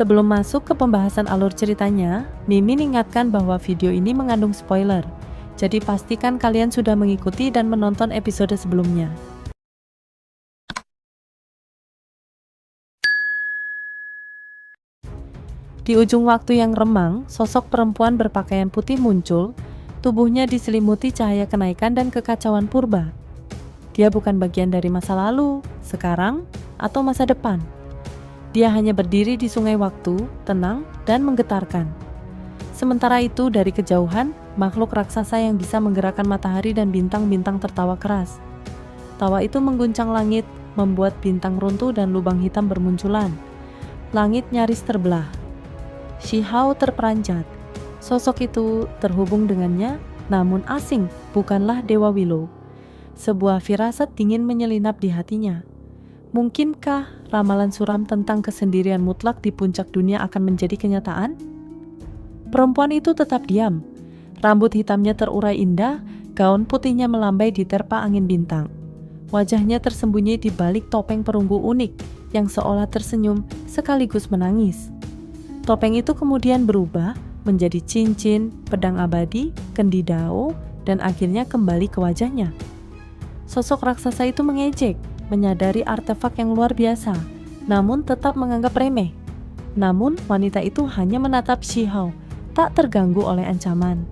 Sebelum masuk ke pembahasan alur ceritanya, Mimin ingatkan bahwa video ini mengandung spoiler. Jadi pastikan kalian sudah mengikuti dan menonton episode sebelumnya. Di ujung waktu yang remang, sosok perempuan berpakaian putih muncul, tubuhnya diselimuti cahaya kenaikan dan kekacauan purba. Dia bukan bagian dari masa lalu, sekarang, atau masa depan. Dia hanya berdiri di sungai waktu, tenang, dan menggetarkan. Sementara itu, dari kejauhan, makhluk raksasa yang bisa menggerakkan matahari dan bintang-bintang tertawa keras. Tawa itu mengguncang langit, membuat bintang runtuh dan lubang hitam bermunculan. Langit nyaris terbelah. Shihao terperanjat. Sosok itu terhubung dengannya, namun asing, bukanlah Dewa Willow. Sebuah firasat dingin menyelinap di hatinya. Mungkinkah ramalan suram tentang kesendirian mutlak di puncak dunia akan menjadi kenyataan? Perempuan itu tetap diam. Rambut hitamnya terurai indah, gaun putihnya melambai diterpa angin bintang. Wajahnya tersembunyi di balik topeng perunggu unik yang seolah tersenyum sekaligus menangis. Topeng itu kemudian berubah menjadi cincin, pedang abadi, kendi dao, dan akhirnya kembali ke wajahnya. Sosok raksasa itu mengejek, menyadari artefak yang luar biasa, namun tetap menganggap remeh. Namun wanita itu hanya menatap Shihao, tak terganggu oleh ancaman.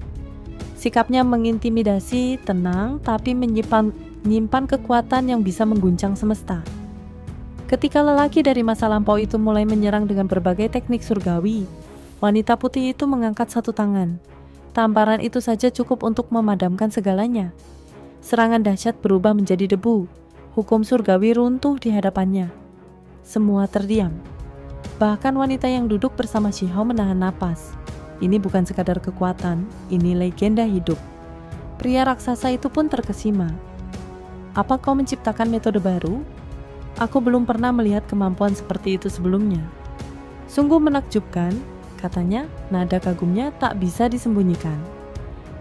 Sikapnya mengintimidasi, tenang, tapi menyimpan kekuatan yang bisa mengguncang semesta. Ketika lelaki dari masa lampau itu mulai menyerang dengan berbagai teknik surgawi, wanita putih itu mengangkat satu tangan. Tamparan itu saja cukup untuk memadamkan segalanya. Serangan dahsyat berubah menjadi debu. Hukum surgawi runtuh di hadapannya. Semua terdiam. Bahkan wanita yang duduk bersama Shihao menahan napas. Ini bukan sekadar kekuatan, ini legenda hidup. Pria raksasa itu pun terkesima. Apa kau menciptakan metode baru? Aku belum pernah melihat kemampuan seperti itu sebelumnya. Sungguh menakjubkan, katanya, nada kagumnya tak bisa disembunyikan.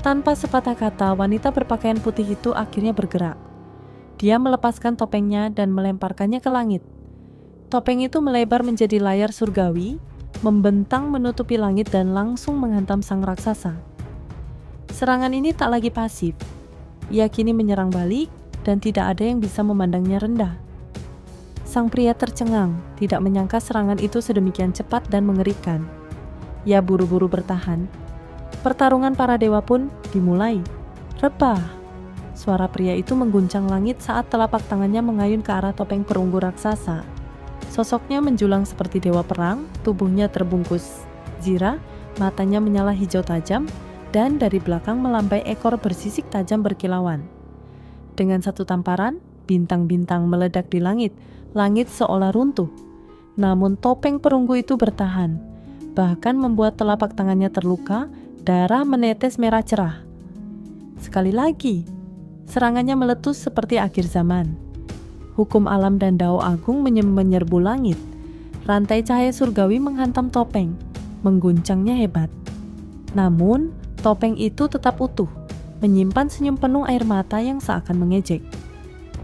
Tanpa sepatah kata, wanita berpakaian putih itu akhirnya bergerak. Dia melepaskan topengnya dan melemparkannya ke langit. Topeng itu melebar menjadi layar surgawi, membentang menutupi langit dan langsung menghantam sang raksasa. Serangan ini tak lagi pasif. Ia kini menyerang balik dan tidak ada yang bisa memandangnya rendah. Sang pria tercengang, tidak menyangka serangan itu sedemikian cepat dan mengerikan. Ia buru-buru bertahan. Pertarungan para dewa pun dimulai. Rebah. Suara pria itu mengguncang langit saat telapak tangannya mengayun ke arah topeng perunggu raksasa. Sosoknya menjulang seperti dewa perang, tubuhnya terbungkus zirah, matanya menyala hijau tajam, dan dari belakang melambai ekor bersisik tajam berkilauan. Dengan satu tamparan, bintang-bintang meledak di langit, langit seolah runtuh. Namun topeng perunggu itu bertahan, bahkan membuat telapak tangannya terluka, darah menetes merah cerah. Sekali lagi, serangannya meletus seperti akhir zaman. Hukum alam dan dao agung menyerbu langit. Rantai cahaya surgawi menghantam topeng, mengguncangnya hebat. Namun, topeng itu tetap utuh, menyimpan senyum penuh air mata yang seakan mengejek.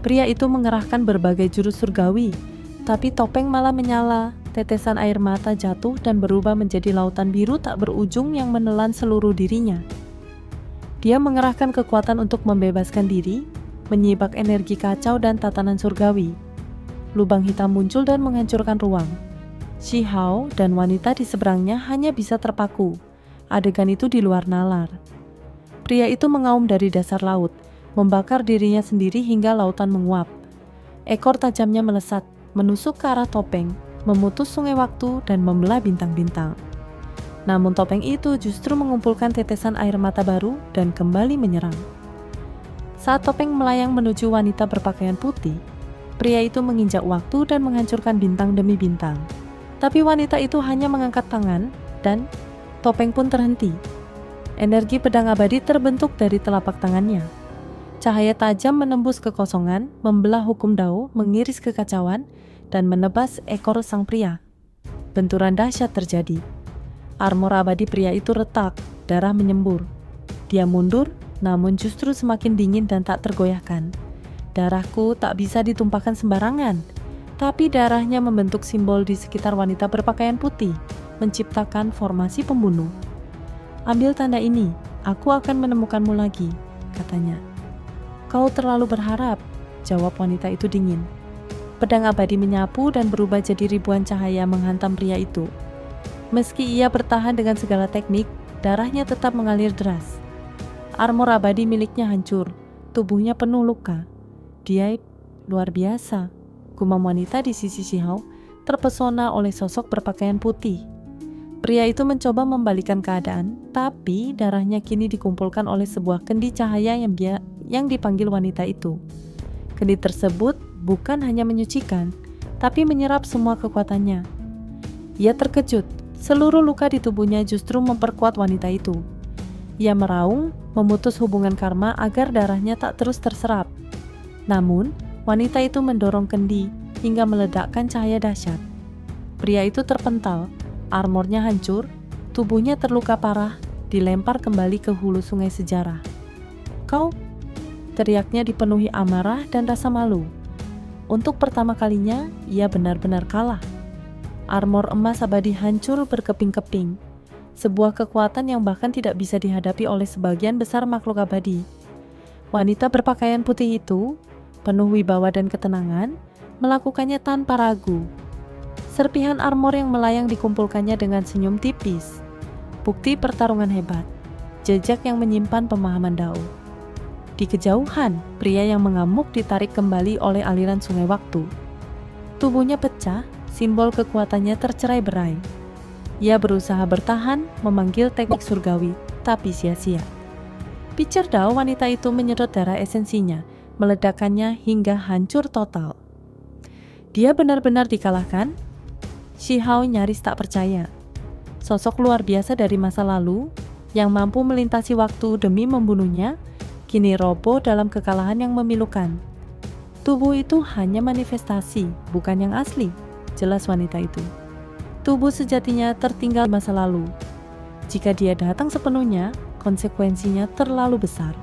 Pria itu mengerahkan berbagai jurus surgawi, tapi topeng malah menyala, tetesan air mata jatuh dan berubah menjadi lautan biru tak berujung yang menelan seluruh dirinya. Dia mengerahkan kekuatan untuk membebaskan diri, menyibak energi kacau dan tatanan surgawi. Lubang hitam muncul dan menghancurkan ruang. Shihao dan wanita di seberangnya hanya bisa terpaku. Adegan itu di luar nalar. Pria itu mengaum dari dasar laut, membakar dirinya sendiri hingga lautan menguap. Ekor tajamnya melesat, menusuk ke arah topeng, memutus sungai waktu dan membelah bintang-bintang. Namun topeng itu justru mengumpulkan tetesan air mata baru dan kembali menyerang. Saat topeng melayang menuju wanita berpakaian putih, pria itu menginjak waktu dan menghancurkan bintang demi bintang. Tapi wanita itu hanya mengangkat tangan dan topeng pun terhenti. Energi pedang abadi terbentuk dari telapak tangannya. Cahaya tajam menembus kekosongan, membelah hukum dao, mengiris kekacauan, dan menebas ekor sang pria. Benturan dahsyat terjadi. Armor abadi pria itu retak, darah menyembur. Dia mundur, namun justru semakin dingin dan tak tergoyahkan. Darahku tak bisa ditumpahkan sembarangan. tapi darahnya membentuk simbol di sekitar wanita berpakaian putih, menciptakan formasi pembunuh. "Ambil tanda ini, aku akan menemukanmu lagi," katanya. "Kau terlalu berharap," jawab wanita itu dingin. Pedang abadi menyapu dan berubah jadi ribuan cahaya menghantam pria itu. Meski ia bertahan dengan segala teknik, darahnya tetap mengalir deras. Armor abadi miliknya hancur, tubuhnya penuh luka. "Dia luar biasa," gumam wanita di sisi Shihao, terpesona oleh sosok berpakaian putih. Pria itu mencoba membalikan keadaan, tapi darahnya kini dikumpulkan oleh sebuah kendi cahaya yang dipanggil wanita itu. Kendi tersebut bukan hanya menyucikan, tapi menyerap semua kekuatannya. Ia terkejut, seluruh luka di tubuhnya justru memperkuat wanita itu. Ia meraung, memutus hubungan karma agar darahnya tak terus terserap. Namun, wanita itu mendorong kendi hingga meledakkan cahaya dahsyat. Pria itu terpental, armornya hancur, tubuhnya terluka parah, dilempar kembali ke hulu sungai sejarah. "Kau?" teriaknya dipenuhi amarah dan rasa malu. Untuk pertama kalinya, ia benar-benar kalah. Armor emas abadi hancur berkeping-keping, sebuah kekuatan yang bahkan tidak bisa dihadapi oleh sebagian besar makhluk abadi. Wanita berpakaian putih itu, penuh wibawa dan ketenangan, melakukannya tanpa ragu. Serpihan armor yang melayang dikumpulkannya dengan senyum tipis. Bukti pertarungan hebat, jejak yang menyimpan pemahaman Dao. Di kejauhan, pria yang mengamuk ditarik kembali oleh aliran sungai waktu. Tubuhnya pecah, simbol kekuatannya tercerai-berai. Ia berusaha bertahan, memanggil teknik surgawi, tapi sia-sia. Picer Dao wanita itu menyedot darah esensinya, meledakannya hingga hancur total. Dia benar-benar dikalahkan? Shihao nyaris tak percaya. Sosok luar biasa dari masa lalu, yang mampu melintasi waktu demi membunuhnya, kini roboh dalam kekalahan yang memilukan. Tubuh itu hanya manifestasi, bukan yang asli, jelas wanita itu. Tubuh sejatinya tertinggal masa lalu. Jika dia datang sepenuhnya, konsekuensinya terlalu besar.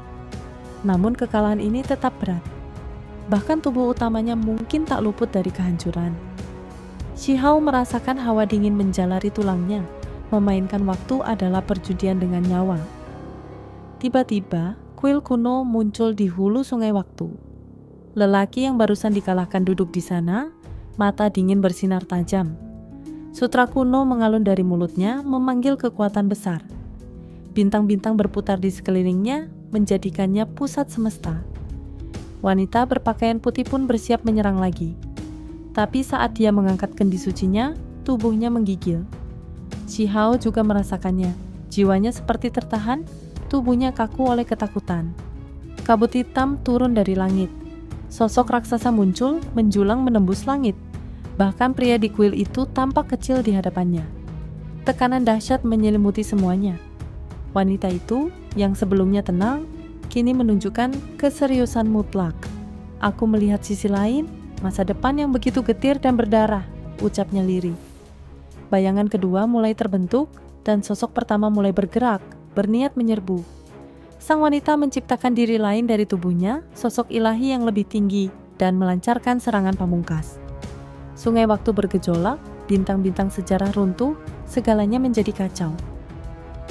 Namun kekalahan ini tetap berat. Bahkan tubuh utamanya mungkin tak luput dari kehancuran. Shihao merasakan hawa dingin menjalari tulangnya. Memainkan waktu adalah perjudian dengan nyawa. Tiba-tiba, kuil kuno muncul di hulu sungai waktu. Lelaki yang barusan dikalahkan duduk di sana, mata dingin bersinar tajam. Sutra kuno mengalun dari mulutnya, memanggil kekuatan besar. Bintang-bintang berputar di sekelilingnya, menjadikannya pusat semesta. Wanita berpakaian putih pun bersiap menyerang lagi. Tapi saat dia mengangkat kendi sucinya, tubuhnya menggigil. Shihao juga merasakannya. Jiwanya seperti tertahan, tubuhnya kaku oleh ketakutan. Kabut hitam turun dari langit. Sosok raksasa muncul, menjulang menembus langit. Bahkan pria di kuil itu tampak kecil di hadapannya. Tekanan dahsyat menyelimuti semuanya. Wanita itu, yang sebelumnya tenang, kini menunjukkan keseriusan mutlak. "Aku melihat sisi lain, masa depan yang begitu getir dan berdarah," ucapnya lirih. Bayangan kedua mulai terbentuk, dan sosok pertama mulai bergerak, berniat menyerbu. Sang wanita menciptakan diri lain dari tubuhnya, sosok ilahi yang lebih tinggi, dan melancarkan serangan pamungkas. Sungai waktu bergejolak, bintang-bintang sejarah runtuh, segalanya menjadi kacau.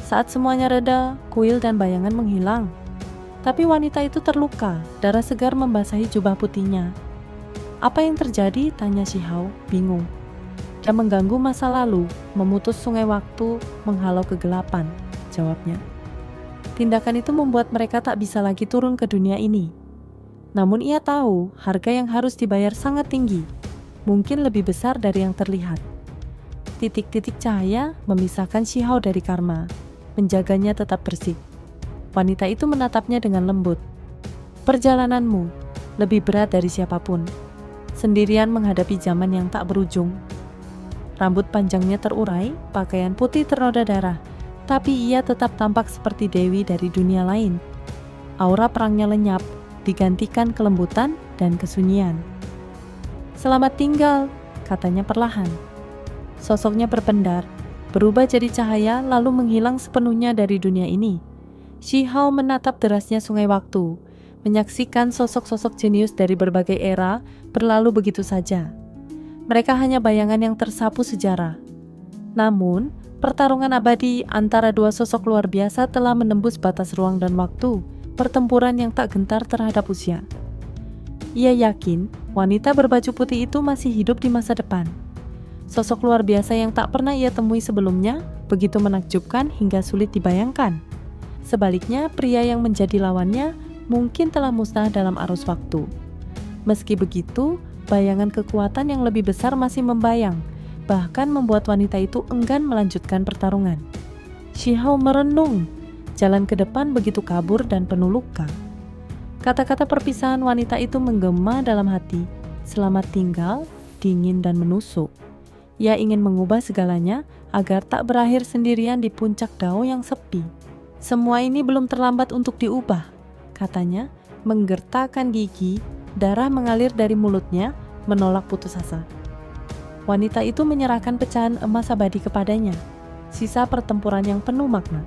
Saat semuanya reda, kuil dan bayangan menghilang. Tapi wanita itu terluka, darah segar membasahi jubah putihnya. "Apa yang terjadi?" tanya Shihao, bingung. "Dia mengganggu masa lalu, memutus sungai waktu, menghalau kegelapan," jawabnya. Tindakan itu membuat mereka tak bisa lagi turun ke dunia ini. Namun ia tahu harga yang harus dibayar sangat tinggi, mungkin lebih besar dari yang terlihat. Titik-titik cahaya memisahkan Shihao dari karma, menjaganya tetap bersih. Wanita itu menatapnya dengan lembut. "Perjalananmu lebih berat dari siapapun, sendirian menghadapi zaman yang tak berujung." Rambut panjangnya terurai, pakaian putih ternoda darah, tapi ia tetap tampak seperti dewi dari dunia lain. Aura perangnya lenyap, digantikan kelembutan dan kesunyian. "Selamat tinggal," katanya perlahan. Sosoknya berpendar, berubah jadi cahaya lalu menghilang sepenuhnya dari dunia ini. Shihao menatap derasnya sungai waktu, menyaksikan sosok-sosok jenius dari berbagai era berlalu begitu saja. Mereka hanya bayangan yang tersapu sejarah. Namun, pertarungan abadi antara dua sosok luar biasa telah menembus batas ruang dan waktu, pertempuran yang tak gentar terhadap usia. Ia yakin wanita berbaju putih itu masih hidup di masa depan. Sosok luar biasa yang tak pernah ia temui sebelumnya, begitu menakjubkan hingga sulit dibayangkan. Sebaliknya, pria yang menjadi lawannya mungkin telah musnah dalam arus waktu. Meski begitu, bayangan kekuatan yang lebih besar masih membayang, bahkan membuat wanita itu enggan melanjutkan pertarungan. Shihao merenung, jalan ke depan begitu kabur dan penuh luka. Kata-kata perpisahan wanita itu menggema dalam hati, selamat tinggal, dingin dan menusuk. Ia ingin mengubah segalanya agar tak berakhir sendirian di puncak dao yang sepi. Semua ini belum terlambat untuk diubah, katanya, menggertakkan gigi, darah mengalir dari mulutnya, menolak putus asa. Wanita itu menyerahkan pecahan emas abadi kepadanya, sisa pertempuran yang penuh makna.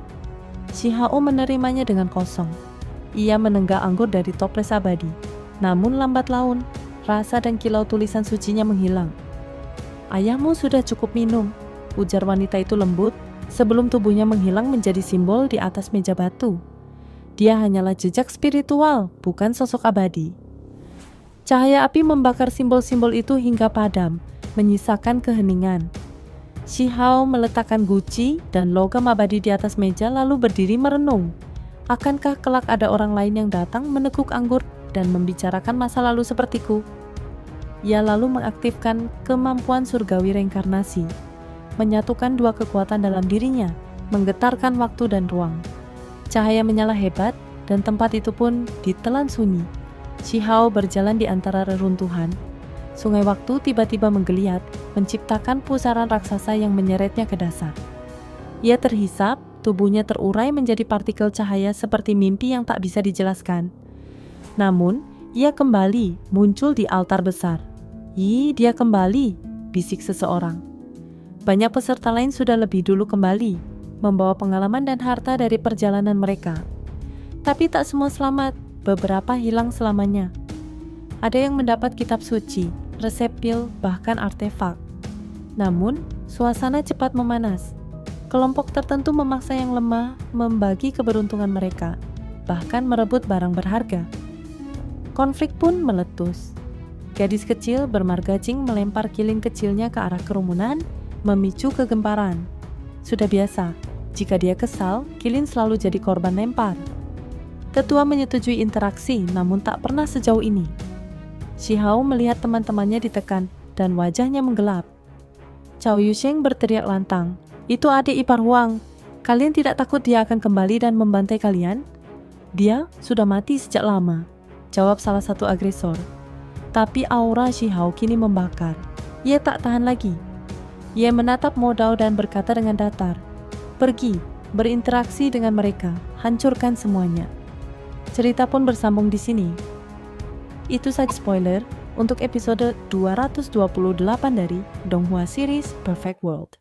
Shihao menerimanya dengan kosong. Ia menenggak anggur dari toples abadi. Namun lambat laun, rasa dan kilau tulisan sucinya menghilang. "Ayahmu sudah cukup minum," ujar wanita itu lembut, sebelum tubuhnya menghilang menjadi simbol di atas meja batu. Dia hanyalah jejak spiritual, bukan sosok abadi. Cahaya api membakar simbol-simbol itu hingga padam, menyisakan keheningan. Shihao meletakkan guci dan logam abadi di atas meja lalu berdiri merenung. Akankah kelak ada orang lain yang datang meneguk anggur dan membicarakan masa lalu sepertiku? Ia lalu mengaktifkan kemampuan surgawi reinkarnasi, menyatukan dua kekuatan dalam dirinya, menggetarkan waktu dan ruang. Cahaya menyala hebat dan tempat itu pun ditelan sunyi. Shihao berjalan di antara reruntuhan. Sungai waktu tiba-tiba menggeliat, menciptakan pusaran raksasa yang menyeretnya ke dasar. Ia terhisap, tubuhnya terurai menjadi partikel cahaya seperti mimpi yang tak bisa dijelaskan. Namun, ia kembali muncul di altar besar. "Ih, dia kembali," bisik seseorang. Banyak peserta lain sudah lebih dulu kembali, membawa pengalaman dan harta dari perjalanan mereka. Tapi tak semua selamat, beberapa hilang selamanya. Ada yang mendapat kitab suci, resep pil, bahkan artefak. Namun, suasana cepat memanas. Kelompok tertentu memaksa yang lemah membagi keberuntungan mereka, bahkan merebut barang berharga. Konflik pun meletus. Gadis kecil bermargacing melempar kilin kecilnya ke arah kerumunan, memicu kegemparan. Sudah biasa, jika dia kesal, kilin selalu jadi korban lempar. Tetua menyetujui interaksi, namun tak pernah sejauh ini. Shihao melihat teman-temannya ditekan, dan wajahnya menggelap. Cao Yusheng berteriak lantang, "Itu adik ipar Huang. Kalian tidak takut dia akan kembali dan membantai kalian?" "Dia sudah mati sejak lama," jawab salah satu agresor. Tapi aura Shihao kini membakar. Ia tak tahan lagi. Ia menatap Mo Dao dan berkata dengan datar, "Pergi, berinteraksi dengan mereka, hancurkan semuanya." Cerita pun bersambung di sini. Itu saja spoiler untuk episode 228 dari Donghua Series Perfect World.